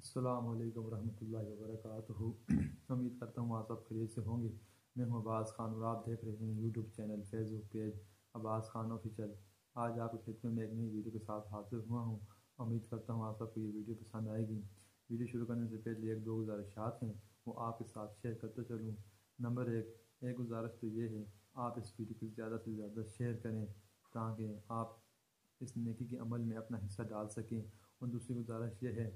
السلام علیکم ورحمۃ اللہ وبرکاتہ۔ امید کرتا ہوں آپ سب خیریت سے ہوں گے۔ میں ہوں عباس خان اور آپ دیکھ رہے ہیں یوٹیوب چینل فیس بک پیج عباس خان آفیشیل۔ آج آپ کی خدمت میں ایک نئی ویڈیو کے ساتھ حاضر ہوا ہوں۔ امید کرتا ہوں آپ سب کو یہ ویڈیو پسند آئے گی۔ ویڈیو شروع کرنے سے پہلے ایک دو گزارشات ہیں، وہ آپ کے ساتھ شیئر کرتے چلوں۔ نمبر ایک گزارش تو یہ ہے، آپ اس ویڈیو کو زیادہ سے زیادہ شیئر کریں تاکہ آپ اس نیکی کے عمل میں اپنا حصہ ڈال سکیں۔ اور دوسری گزارش یہ ہے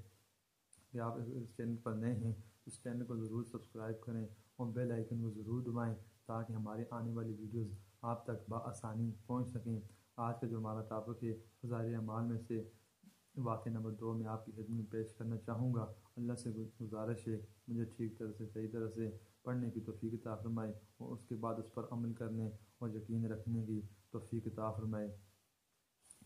کہ آپ اس چینل پر نئے ہیں تو اس چینل کو ضرور سبسکرائب کریں اور بیل آئیکن کو ضرور دبائیں تاکہ ہماری آنے والی ویڈیوز آپ تک بآسانی پہنچ سکیں۔ آج کا جو ہمارا ٹاپک ہے، فضائل اعمال میں سے واقعہ نمبر 2 میں آپ کی خدمت میں پیش کرنا چاہوں گا۔ اللہ سے گزارش ہے مجھے ٹھیک طرح سے صحیح طرح سے پڑھنے کی توفیق عطا فرمائے اور اس کے بعد اس پر عمل کرنے اور یقین رکھنے کی توفیق عطا فرمائے۔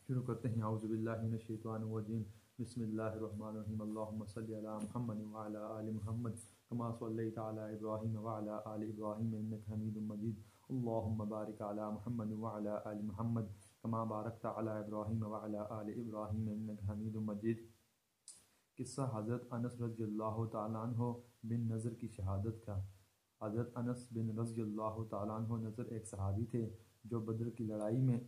شروع کرتے ہیں۔ اعوذ باللہ من الشیطان الرجیم، بسم اللہ الرحمن الرحیم۔ اللہم صلی علی محمد وعلی آل محمد کما صلیت علی ابراہیم وعلی آل ابراہیم انک حمید مجید۔ اللہم بارک علی محمد وعلی آل محمد کما بارکت علی ابراہیم وعلی آل ابراہیم انک حمید مجید۔ قصہ حضرت انس رضی اللہ تعالیٰ عنہ بن نضر کی شہادت کا۔ حضرت انس بن رضی اللہ تعالیٰ عنہ نضر ایک صحابی تھے جو بدر کی لڑائی میں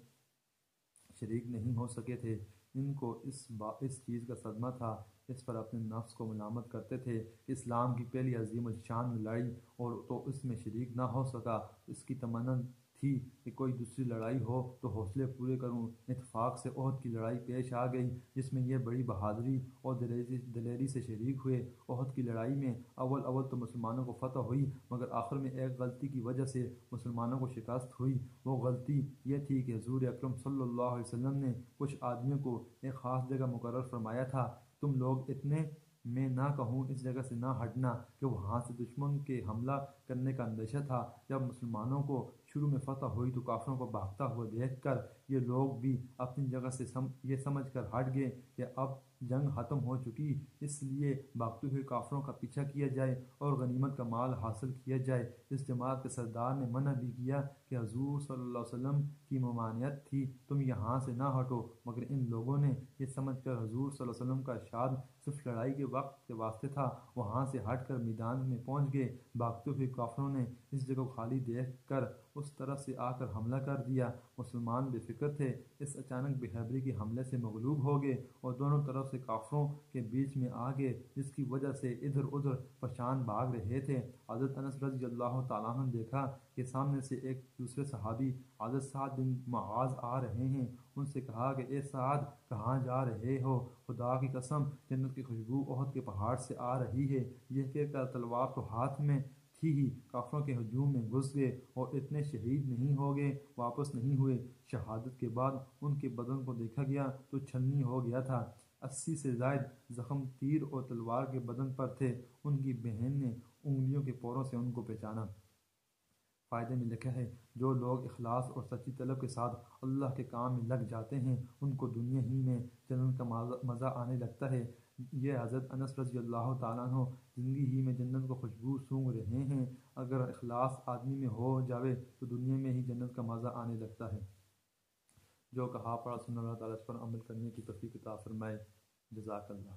شریک نہیں ہو سکے تھے۔ ان کو اس چیز کا صدمہ تھا، اس پر اپنے نفس کو ملامت کرتے تھے کہ اسلام کی پہلی عظیم الشان لڑائی اور تو اس میں شریک نہ ہو سکا۔ اس کی تمنا تھی کہ کوئی دوسری لڑائی ہو تو حوصلے پورے کروں۔ اتفاق سے احد کی لڑائی پیش آ گئی جس میں یہ بڑی بہادری اور دلیری سے شریک ہوئے۔ احد کی لڑائی میں اول تو مسلمانوں کو فتح ہوئی، مگر آخر میں ایک غلطی کی وجہ سے مسلمانوں کو شکست ہوئی۔ وہ غلطی یہ تھی کہ حضور اکرم صلی اللہ علیہ وسلم نے کچھ آدمیوں کو ایک خاص جگہ مقرر فرمایا تھا، تم لوگ اتنے میں نہ کہوں اس جگہ سے نہ ہٹنا، کہ وہاں سے دشمن کے حملہ کرنے کا اندیشہ تھا۔ جب مسلمانوں کو شروع میں فتح ہوئی تو کافروں کو بھاگتا ہوا دیکھ کر یہ لوگ بھی اپنی جگہ سے یہ سمجھ کر ہٹ گئے کہ اب جنگ ختم ہو چکی، اس لیے بھاگتے ہوئے کافروں کا پیچھا کیا جائے اور غنیمت کا مال حاصل کیا جائے۔ اس جماعت کے سردار نے منع بھی کیا کہ حضور صلی اللہ علیہ وسلم کی ممانعت تھی، تم یہاں سے نہ ہٹو، مگر ان لوگوں نے یہ سمجھ کر حضور صلی اللہ علیہ وسلم کا ارشاد صرف لڑائی کے وقت کے واسطے تھا، وہاں سے ہٹ کر میدان میں پہنچ گئے۔ بھاگتے ہوئے کافروں نے اس جگہ کو خالی دیکھ کر اس طرف سے آ کر حملہ کر دیا۔ مسلمان بے فکر تھے، اس اچانک بے خبری کے حملے سے مغلوب ہو گئے اور دونوں طرف سے کافروں کے بیچ میں آ گئے، جس کی وجہ سے ادھر ادھر پریشان بھاگ رہے تھے۔ حضرت انس رضی اللہ تعالیٰ عنہ نے دیکھا کہ سامنے سے ایک دوسرے صحابی حضرت سعد بن معاذ آ رہے ہیں۔ ان سے کہا کہ اے سعد، کہاں جا رہے ہو؟ خدا کی قسم، جنت کی خوشبو احد کے پہاڑ سے آ رہی ہے۔ یہ کہہ کر تلوار تو ہاتھ میں تھی ہی کافروں کے ہجوم میں گھس گئے اور اتنے شہید نہیں ہو گئے، واپس نہیں ہوئے۔ شہادت کے بعد ان کے بدن کو دیکھا گیا تو چھلنی ہو گیا تھا۔ 80 سے زائد زخم تیر اور تلوار کے بدن پر تھے۔ ان کی بہن نے انگلیوں کے پوروں سے ان کو پہچانا۔ فائدے میں لکھا ہے، جو لوگ اخلاص اور سچی طلب کے ساتھ اللہ کے کام میں لگ جاتے ہیں ان کو دنیا ہی میں جنت کا مزہ آنے لگتا ہے۔ یہ حضرت انس رضی اللہ تعالیٰ عنہ زندگی ہی میں جنت کو خوشبو سونگھ رہے ہیں۔ اگر اخلاص آدمی میں ہو جاوے تو دنیا میں ہی جنت کا مزہ آنے لگتا ہے۔ جو کہا پڑھا سن اللہ تعالیٰ اس پر عمل کرنے کی توفیق عطا فرمائے۔ جزاک اللہ۔